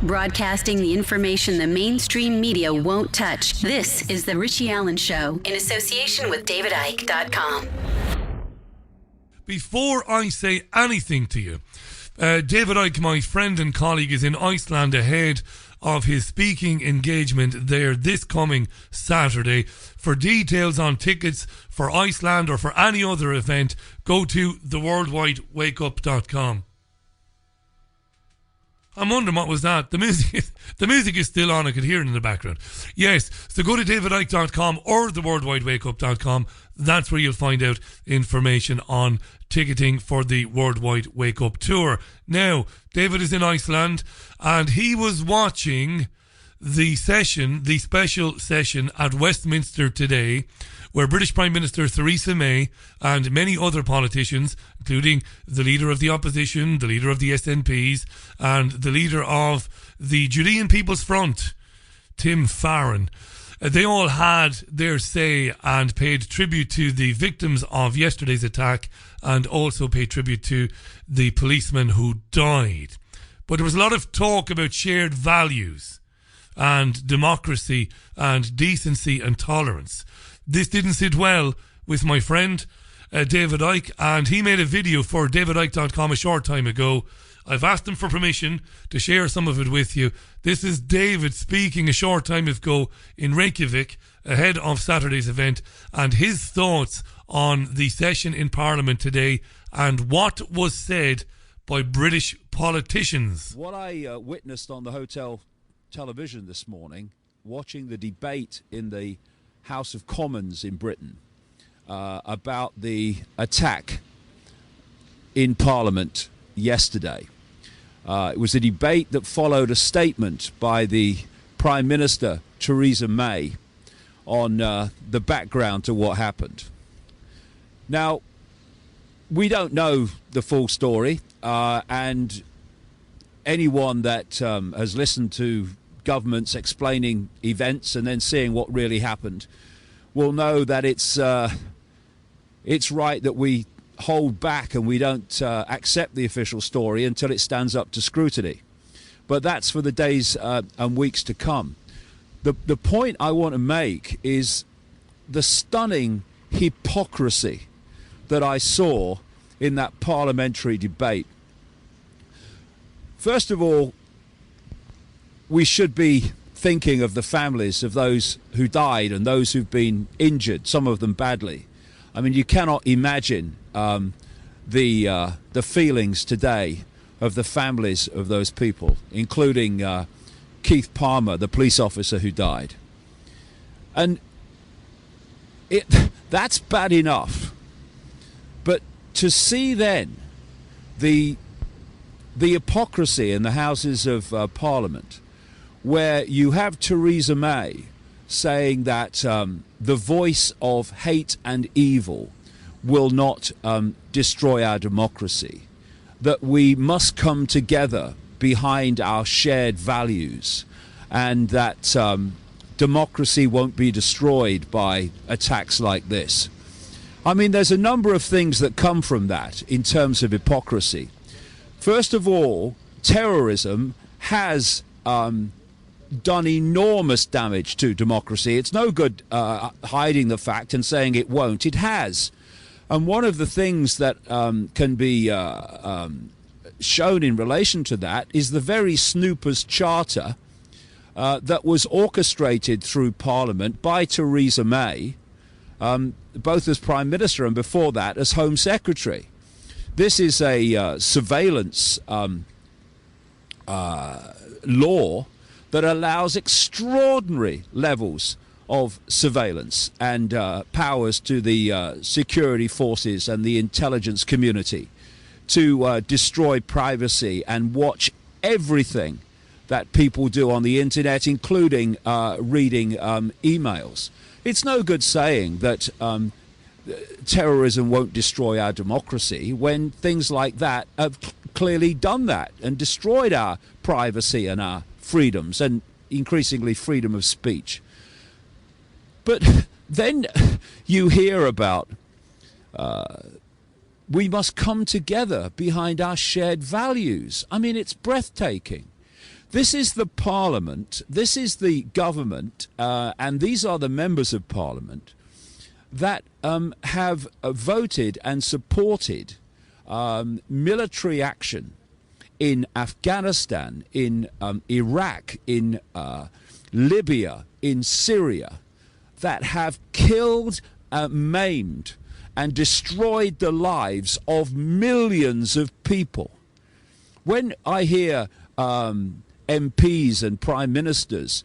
Broadcasting the information the mainstream media won't touch. This is The Richie Allen Show in association with DavidIke.com. Before I say anything to you, David Icke, my friend and colleague, is in Iceland ahead of his speaking engagement there this coming Saturday. For details on tickets for Iceland or for any other event, go to theworldwidewakeup.com. I'm wondering what was that. The music is still on. I could hear it in the background. Yes, so go to davidike.com or theworldwidewakeup.com. That's where you'll find out information on ticketing for the Worldwide Wake Up Tour. Now, David is in Iceland and he was watching the special session at Westminster today, where British Prime Minister Theresa May and many other politicians, including the leader of the opposition, the leader of the SNPs, and the leader of the Judean People's Front, Tim Farron, they all had their say and paid tribute to the victims of yesterday's attack and also paid tribute to the policeman who died. But there was a lot of talk about shared values and democracy and decency and tolerance. This didn't sit well with my friend David Icke, and he made a video for davidike.com a short time ago. I've asked him for permission to share some of it with you. This is David speaking a short time ago in Reykjavik ahead of Saturday's event, and his thoughts on the session in Parliament today and what was said by British politicians. What I witnessed on the hotel television this morning, watching the debate in the House of Commons in Britain about the attack in Parliament yesterday. It was a debate that followed a statement by the Prime Minister, Theresa May, on the background to what happened. Now, we don't know the full story, and anyone that has listened to governments explaining events and then seeing what really happened will know that it's right that we hold back and we don't accept the official story until it stands up to scrutiny. But that's for the days and weeks to come. The point I want to make is the stunning hypocrisy that I saw in that parliamentary debate. First of all, we should be thinking of the families of those who died and those who've been injured, some of them badly. I mean, you cannot imagine the feelings today of the families of those people, including Keith Palmer, the police officer who died. And that's bad enough. But to see then the hypocrisy in the Houses of Parliament, where you have Theresa May saying that the voice of hate and evil will not destroy our democracy, that we must come together behind our shared values, and that democracy won't be destroyed by attacks like this. I mean, there's a number of things that come from that in terms of hypocrisy. First of all, terrorism has done enormous damage to democracy. It's no good hiding the fact and saying it won't. It has. And one of the things that can be shown in relation to that is the very Snoopers Charter that was orchestrated through Parliament by Theresa May, both as Prime Minister and before that as Home Secretary. This is a surveillance law that allows extraordinary levels of surveillance and powers to the security forces and the intelligence community to destroy privacy and watch everything that people do on the internet, including reading emails. It's no good saying that terrorism won't destroy our democracy when things like that have clearly done that and destroyed our privacy and our freedoms and increasingly freedom of speech. But then you hear about we must come together behind our shared values. I mean, it's breathtaking. This is the Parliament, this is the government, and these are the members of Parliament that have voted and supported military action in Afghanistan, in Iraq, in Libya, in Syria, that have killed, maimed, and destroyed the lives of millions of people. When I hear MPs and prime ministers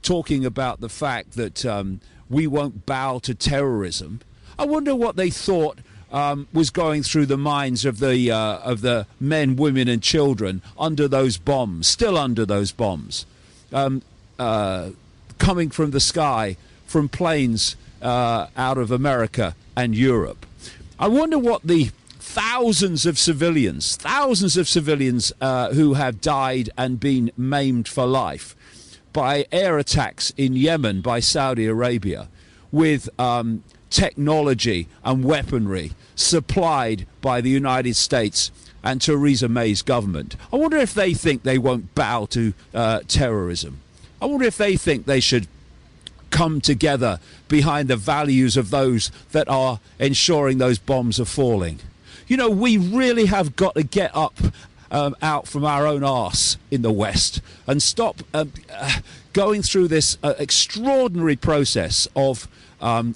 talking about the fact that we won't bow to terrorism, I wonder what they thought was going through the minds of the men, women, and children under those bombs, still under those bombs, coming from the sky, from planes out of America and Europe. I wonder what the thousands of civilians who have died and been maimed for life by air attacks in Yemen by Saudi Arabia with technology and weaponry supplied by the United States and Theresa May's government. I wonder if they think they won't bow to terrorism. I wonder if they think they should come together behind the values of those that are ensuring those bombs are falling. You know, we really have got to get up out from our own arse in the West and stop going through this extraordinary process of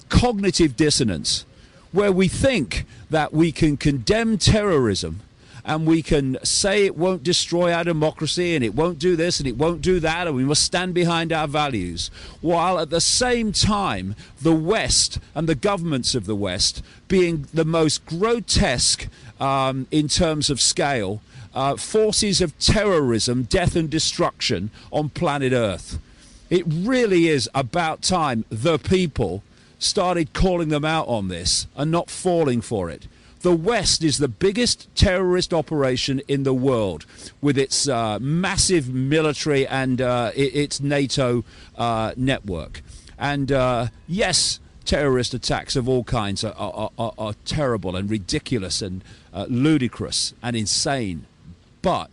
cognitive dissonance, where we think that we can condemn terrorism and we can say it won't destroy our democracy and it won't do this and it won't do that and we must stand behind our values, while at the same time the West and the governments of the West being the most grotesque in terms of scale forces of terrorism, death and destruction on planet Earth. It really is about time the people started calling them out on this and not falling for it. The West is the biggest terrorist operation in the world, with its massive military and its NATO network. And yes, terrorist attacks of all kinds are terrible and ridiculous and ludicrous and insane. But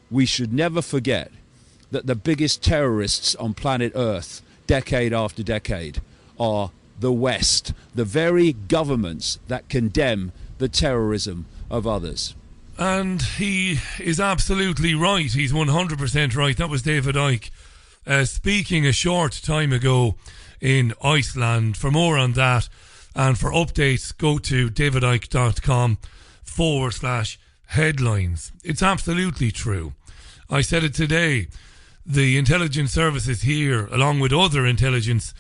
we should never forget that the biggest terrorists on planet Earth, decade after decade, are the West, the very governments that condemn the terrorism of others. And he is absolutely right. He's 100% right. That was David Icke speaking a short time ago in Iceland. For more on that and for updates, go to davidicke.com/headlines. It's absolutely true. I said it today. The intelligence services here, along with other intelligence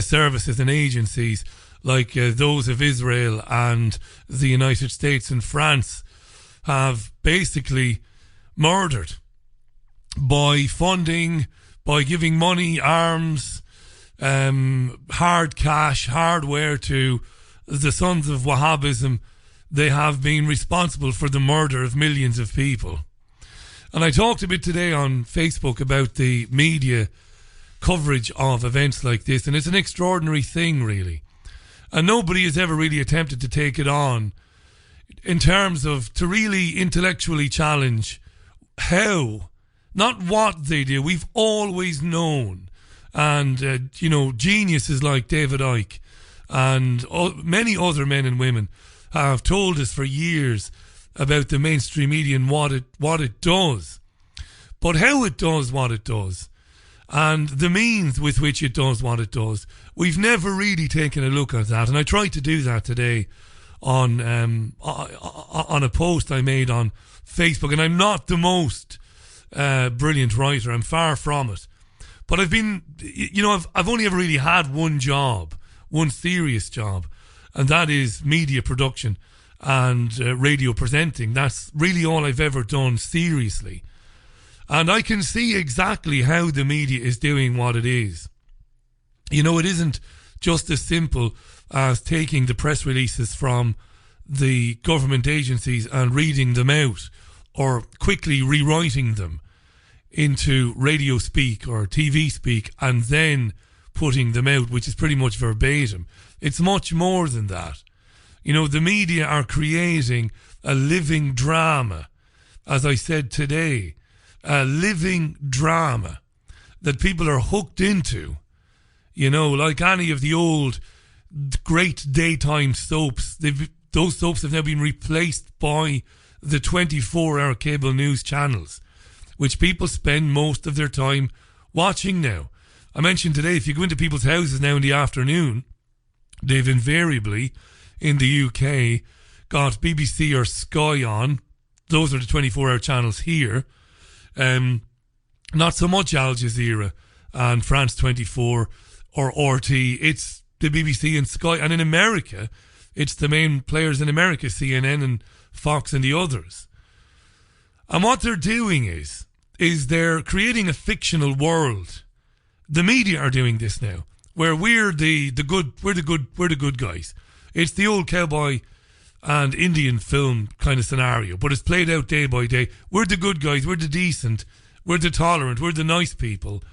services and agencies like those of Israel and the United States and France, have basically murdered by funding, by giving money, arms, hard cash, hardware to the sons of Wahhabism. They have been responsible for the murder of millions of people. And I talked a bit today on Facebook about the media coverage of events like this, and it's an extraordinary thing, really. And nobody has ever really attempted to take it on in terms of to really intellectually challenge how, not what they do. We've always known, and geniuses like David Icke and many other men and women have told us for years about the mainstream media and what it does, but how it does what it does, and the means with which it does what it does. We've never really taken a look at that, and I tried to do that today on a post I made on Facebook. And I'm not the most brilliant writer; I'm far from it. But I've been, I've only ever really had one job, one serious job, and that is media production and radio presenting. That's really all I've ever done seriously. And I can see exactly how the media is doing what it is. You know, it isn't just as simple as taking the press releases from the government agencies and reading them out or quickly rewriting them into radio speak or TV speak and then putting them out, which is pretty much verbatim. It's much more than that. You know, the media are creating a living drama, as I said today, living drama that people are hooked into. You know, like any of the old great daytime soaps. Those soaps have now been replaced by the 24-hour cable news channels, which people spend most of their time watching now. I mentioned today, if you go into people's houses now in the afternoon, they've invariably, in the UK, got BBC or Sky on. Those are the 24-hour channels here. Not so much Al Jazeera and France 24 or RT. It's the BBC and Sky. And in America, it's the main players in America, CNN and Fox and the others. And what they're doing is they're creating a fictional world. The media are doing this now, where we're the good guys. It's the old cowboy and Indian film kind of scenario, but it's played out day by day. We're the good guys, we're the decent, we're the tolerant, we're the nice people,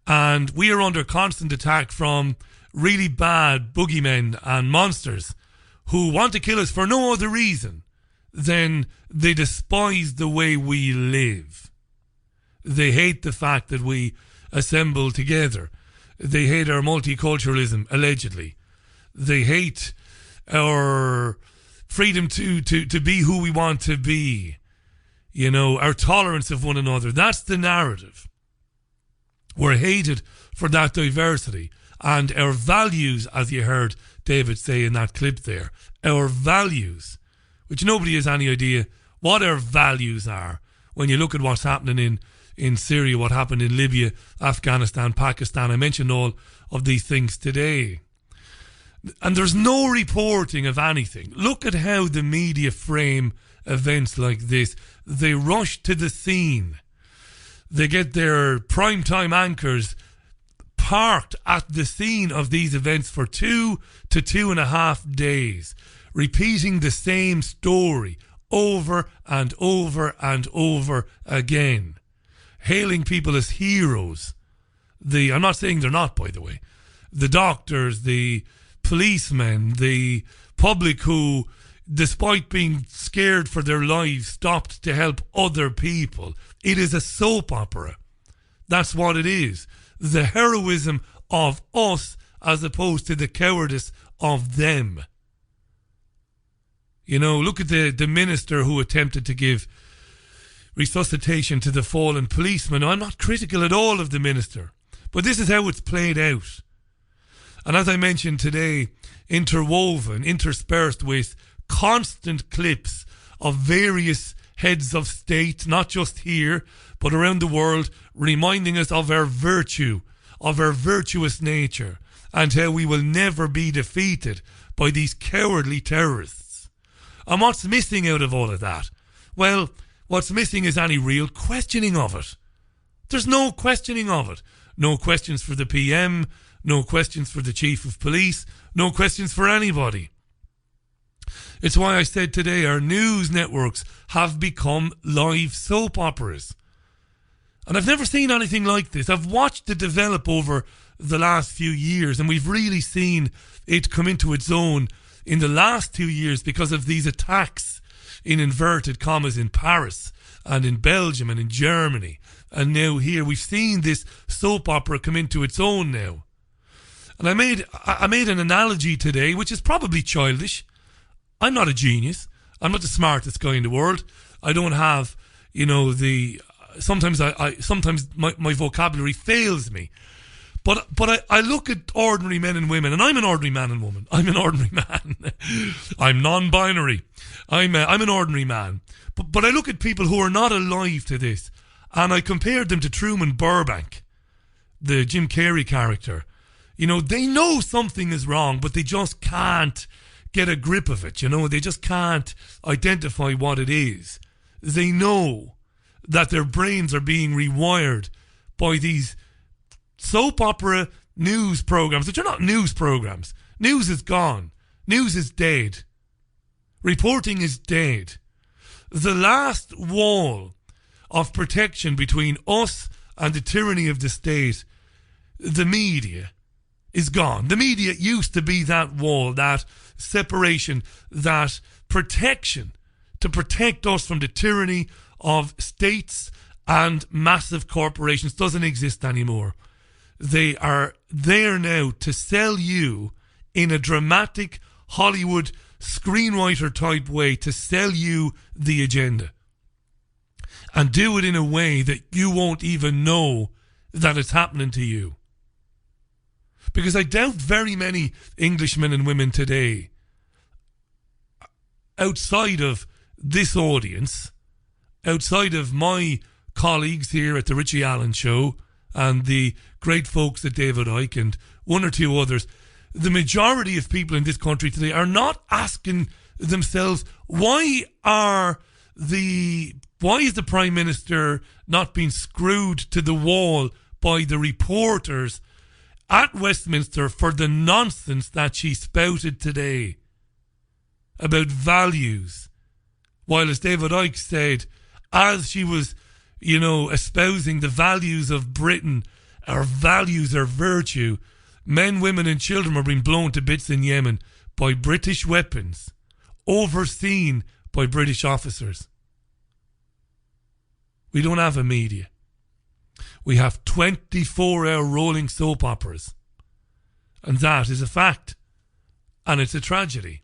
and we are under constant attack from really bad boogeymen and monsters who want to kill us for no other reason than they despise the way we live. They hate the fact that we assemble together. They hate our multiculturalism, allegedly. They hate our freedom to be who we want to be. You know, our tolerance of one another. That's the narrative. We're hated for that diversity. And our values, as you heard David say in that clip there, our values, which nobody has any idea what our values are when you look at what's happening in Syria, what happened in Libya, Afghanistan, Pakistan. I mentioned all of these things today. And there's no reporting of anything. Look at how the media frame events like this. They rush to the scene. They get their primetime anchors parked at the scene of these events for 2 to 2.5 days, repeating the same story over and over and over again, hailing people as heroes. I'm not saying they're not, by the way. The doctors, the policemen, the public who, despite being scared for their lives, stopped to help other people. It is a soap opera. That's what it is. The heroism of us as opposed to the cowardice of them. You know, look at the minister who attempted to give resuscitation to the fallen policeman. I'm not critical at all of the minister, but this is how it's played out. And as I mentioned today, interwoven, interspersed with constant clips of various heads of state, not just here, but around the world, reminding us of our virtue, of our virtuous nature, and how we will never be defeated by these cowardly terrorists. And what's missing out of all of that? Well, what's missing is any real questioning of it. There's no questioning of it. No questions for the PM, no questions for the Chief of Police, no questions for anybody. It's why I said today our news networks have become live soap operas. And I've never seen anything like this. I've watched it develop over the last few years, and we've really seen it come into its own in the last 2 years because of these attacks, in inverted commas, in Paris and in Belgium and in Germany. And now here we've seen this soap opera come into its own now. And I made an analogy today, which is probably childish. I'm not a genius. I'm not the smartest guy in the world. I don't have, sometimes my vocabulary fails me. But I look at ordinary men and women, and I'm an ordinary man and woman. I'm an ordinary man. I'm non-binary. I'm an ordinary man. But I look at people who are not alive to this, and I compared them to Truman Burbank, the Jim Carrey character. You know, they know something is wrong, but they just can't get a grip of it. You know, they just can't identify what it is. They know that their brains are being rewired by these soap opera news programs, which are not news programs. News is gone. News is dead. Reporting is dead. The last wall of protection between us and the tyranny of the state, the media, is gone. The media used to be that wall, that separation, that protection to protect us from the tyranny of states and massive corporations doesn't exist anymore. They are there now to sell you in a dramatic Hollywood screenwriter type way, to sell you the agenda. And do it in a way that you won't even know that it's happening to you. Because I doubt very many Englishmen and women today, outside of this audience, outside of my colleagues here at the Richie Allen Show and the great folks at David Icke and one or two others, the majority of people in this country today are not asking themselves, why is the Prime Minister not being screwed to the wall by the reporters at Westminster for the nonsense that she spouted today about values? While, as David Icke said, as she was, espousing the values of Britain, our values are virtue, men, women and children were being blown to bits in Yemen by British weapons, overseen by British officers. We don't have a media. We have 24-hour rolling soap operas. And that is a fact. And it's a tragedy.